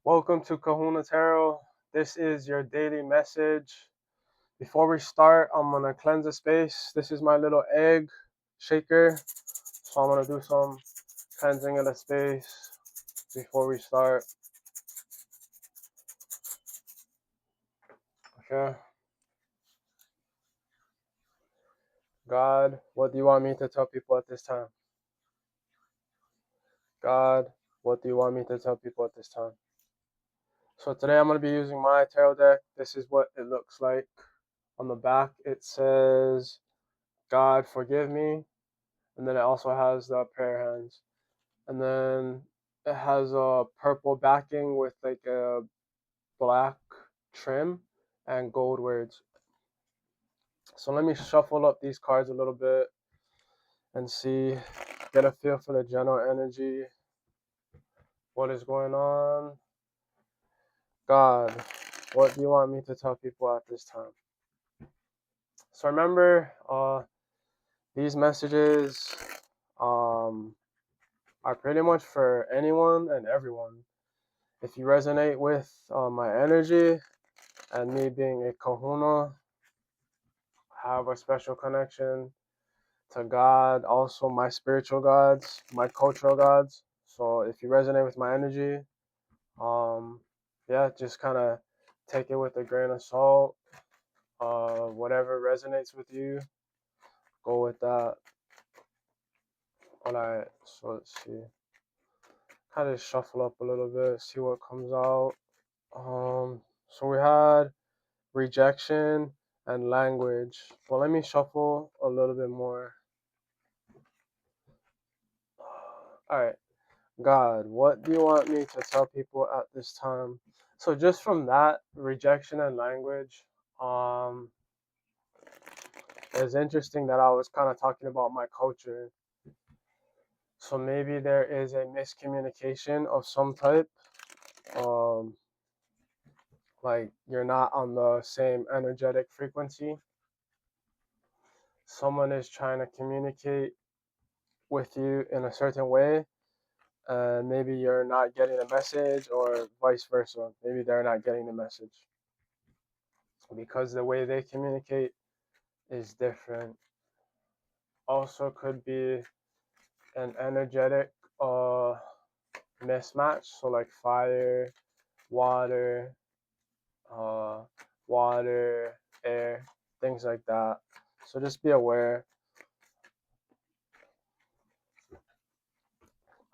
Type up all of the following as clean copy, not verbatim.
Welcome to Kahuna Tarot. This is your daily message. Before we start, I'm gonna cleanse the space. This is my little egg shaker. So I'm gonna do some cleansing of the space before we start. Okay. God, what do you want me to tell people at this time? God, what do you want me to tell people at this time? So today I'm gonna be using my tarot deck. This is what it looks like. On the back it says, God forgive me. And then it also has the prayer hands. And then it has a purple backing with like a black trim and gold words. So let me shuffle up these cards a little bit and see, get a feel for the general energy. What is going on? God, what do you want me to tell people at this time? So remember, these messages are pretty much for anyone and everyone. If you resonate with my energy and me being a kahuna, have a special connection to God, also my spiritual gods, my cultural gods. So if you resonate with my energy, yeah, just kind of take it with a grain of salt. Whatever resonates with you, go with that. All right, so let's see. Kind of shuffle up a little bit, see what comes out. So we had rejection and language. Well, let me shuffle a little bit more. All right. God, what do you want me to tell people at this time? So just from that rejection and language, um, it's interesting that I was kind of talking about my culture. So maybe there is a miscommunication of some type. Um, like you're not on the same energetic frequency. Someone is trying to communicate with you in a certain way, and maybe you're not getting the message, or vice versa. Maybe they're not getting the message because the way they communicate is different. Also, could be an energetic mismatch. So, like fire, water, uh, water, air, things like that. So, just be aware.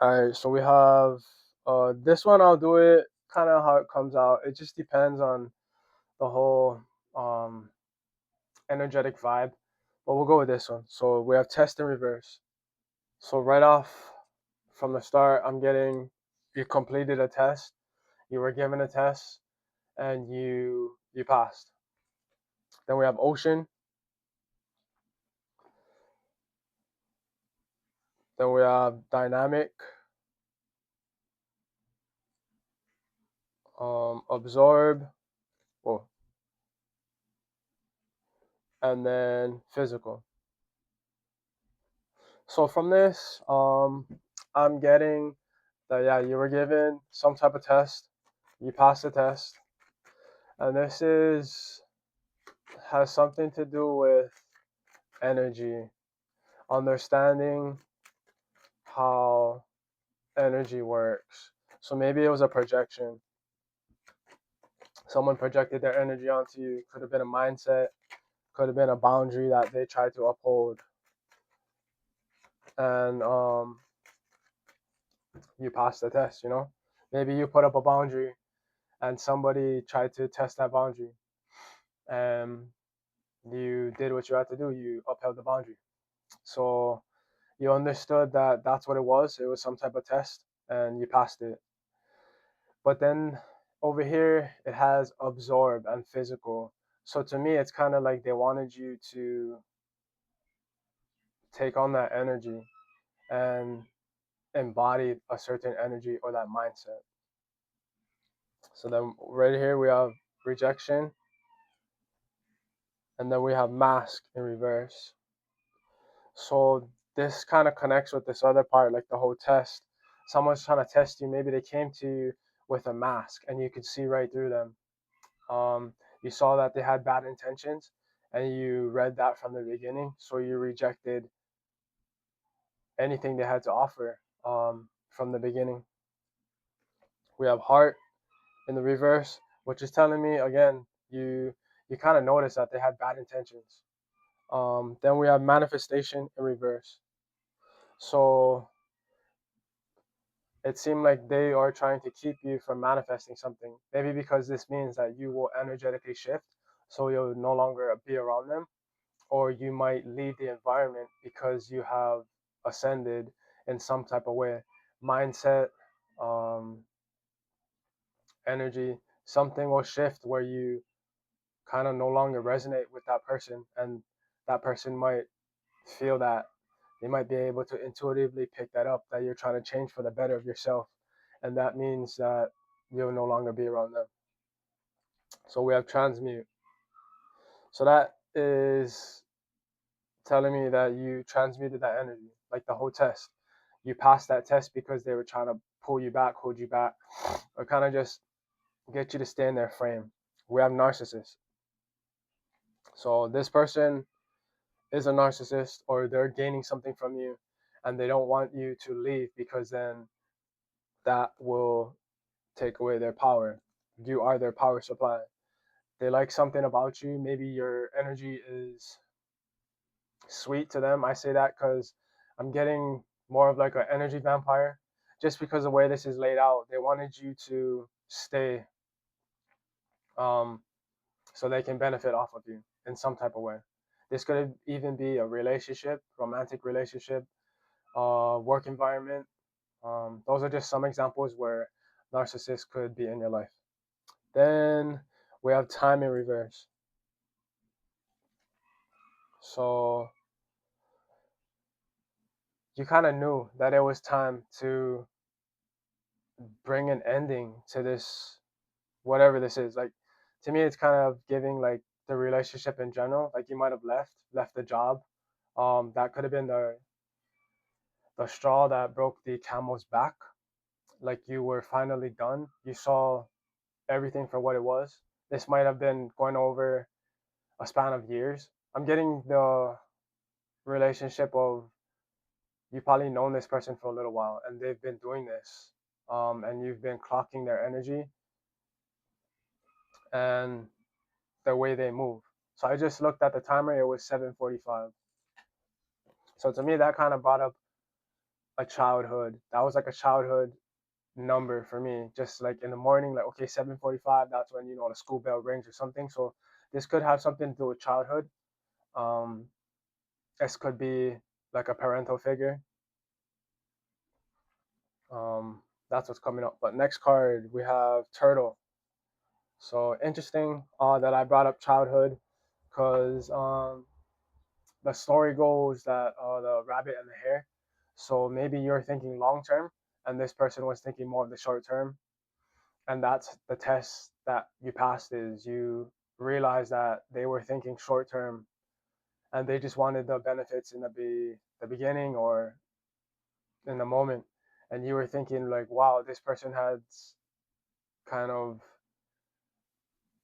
All right, so we have this one. I'll do it kind of how it comes out. It just depends on the whole um, energetic vibe. But we'll go with this one. So we have test in reverse. So right off from the start, I'm getting you completed a test, you were given a test, and you passed. Then we have ocean. Then we have dynamic, absorb, oh, and then physical. So from this, I'm getting that yeah, you were given some type of test, you passed the test, and this is has something to do with energy, understanding how energy works. So maybe it was a projection. Someone projected their energy onto you. Could have been a mindset, could have been a boundary that they tried to uphold. And you passed the test, you know? Maybe you put up a boundary and somebody tried to test that boundary. And you did what you had to do. You upheld the boundary. So you understood that that's what it was. It was some type of test and you passed it. But then over here, it has absorb and physical. So to me, it's kind of like they wanted you to take on that energy and embody a certain energy or that mindset. So then right here, we have rejection. And then we have mask in reverse. So this kind of connects with this other part, like the whole test. Someone's trying to test you. Maybe they came to you with a mask, and you could see right through them. You saw that they had bad intentions, and you read that from the beginning, so you rejected anything they had to offer from the beginning. We have heart in the reverse, which is telling me again, you kind of notice that they had bad intentions. Then we have manifestation in reverse. So it seemed like they are trying to keep you from manifesting something. Maybe because this means that you will energetically shift, so you'll no longer be around them, or you might leave the environment because you have ascended in some type of way, mindset, um, energy. Something will shift where you kind of no longer resonate with that person, and that person might feel that. They might be able to intuitively pick that up, that you're trying to change for the better of yourself, and that means that you'll no longer be around them. So we have transmute. So that is telling me that you transmuted that energy, like the whole test. You passed that test because they were trying to pull you back, hold you back, or kind of just get you to stay in their frame. We have narcissists. So this person is a narcissist, or they're gaining something from you, and they don't want you to leave because then that will take away their power. You are their power supply. They like something about you. Maybe your energy is sweet to them. I say that because I'm getting more of like an energy vampire. Just because the way this is laid out, they wanted you to stay, um, so they can benefit off of you in some type of way. This could even be a relationship, romantic relationship, work environment. Those are just some examples where narcissists could be in your life. Then we have time in reverse. So you kind of knew that it was time to bring an ending to this, whatever this is. Like, to me, it's kind of giving like the relationship in general. Like, you might have left the job. That could have been the straw that broke the camel's back. Like, you were finally done. You saw everything for what it was. This might have been going over a span of years. I'm getting the relationship of, you probably known this person for a little while, and they've been doing this, and you've been clocking their energy and the way they move. So I just looked at the timer; it was 7:45. So to me, that kind of brought up a childhood. That was like a childhood number for me. Just like in the morning, like, okay, 7:45. That's when the school bell rings or something. So this could have something to do with childhood. Um, this could be like a parental figure. That's what's coming up. But next card we have turtle. So interesting that I brought up childhood, because the story goes that the rabbit and the hare. So maybe you're thinking long term, and this person was thinking more of the short term, and that's the test that you passed. Is you realize that they were thinking short term, and they just wanted the benefits in the beginning or in the moment, and you were thinking like, wow, this person has kind of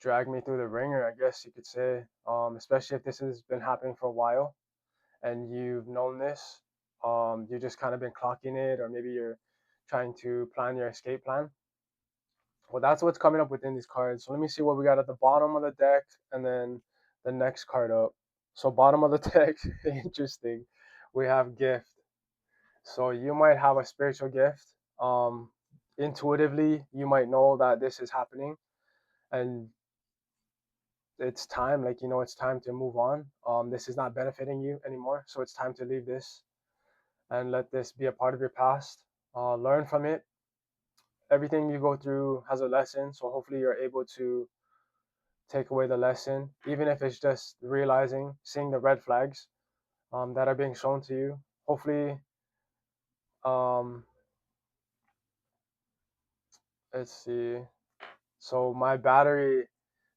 dragged me through the ringer, I guess you could say. Especially if this has been happening for a while and you've known this. You just kind of been clocking it, or maybe you're trying to plan your escape plan. Well, that's what's coming up within these cards. So let me see what we got at the bottom of the deck, and then the next card up. So bottom of the deck, interesting. We have gift. So you might have a spiritual gift. Intuitively, you might know that this is happening, and it's time. Like, it's time to move on. This is not benefiting you anymore, so it's time to leave this and let this be a part of your past. Learn from it. Everything you go through has a lesson, so hopefully you're able to take away the lesson, even if it's just realizing, seeing the red flags that are being shown to you. Hopefully, um, let's see. So my battery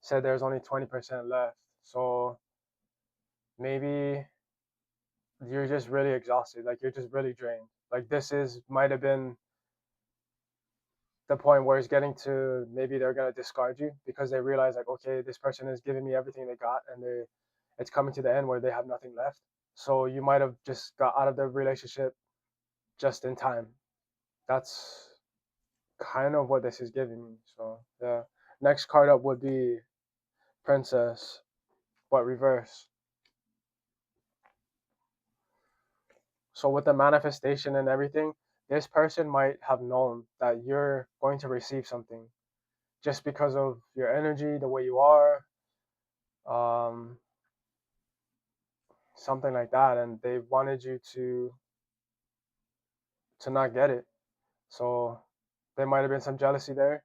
said there's only 20% left. So maybe you're just really exhausted. Like, you're just really drained. Like, this is might have been the point where it's getting to maybe they're gonna discard you because they realize like, okay, this person is giving me everything they got, and it's coming to the end where they have nothing left. So you might have just got out of the relationship just in time. That's kind of what this is giving me. So yeah. Next card up would be Princess, but reverse. So with the manifestation and everything, this person might have known that you're going to receive something just because of your energy, the way you are, um, something like that, and they wanted you to not get it. So there might have been some jealousy there.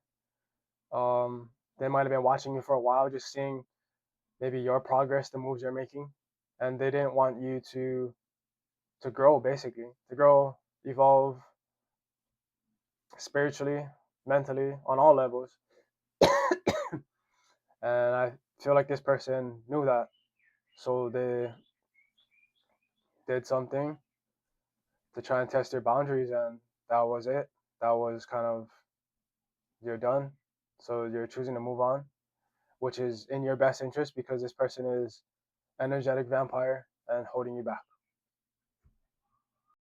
Um, they might have been watching you for a while, just seeing maybe your progress, the moves you're making, and they didn't want you to grow, basically, to grow, evolve spiritually, mentally, on all levels. And I feel like this person knew that, so they did something to try and test your boundaries, and that was it. That was kind of, you're done. So you're choosing to move on, which is in your best interest because this person is energetic vampire and holding you back.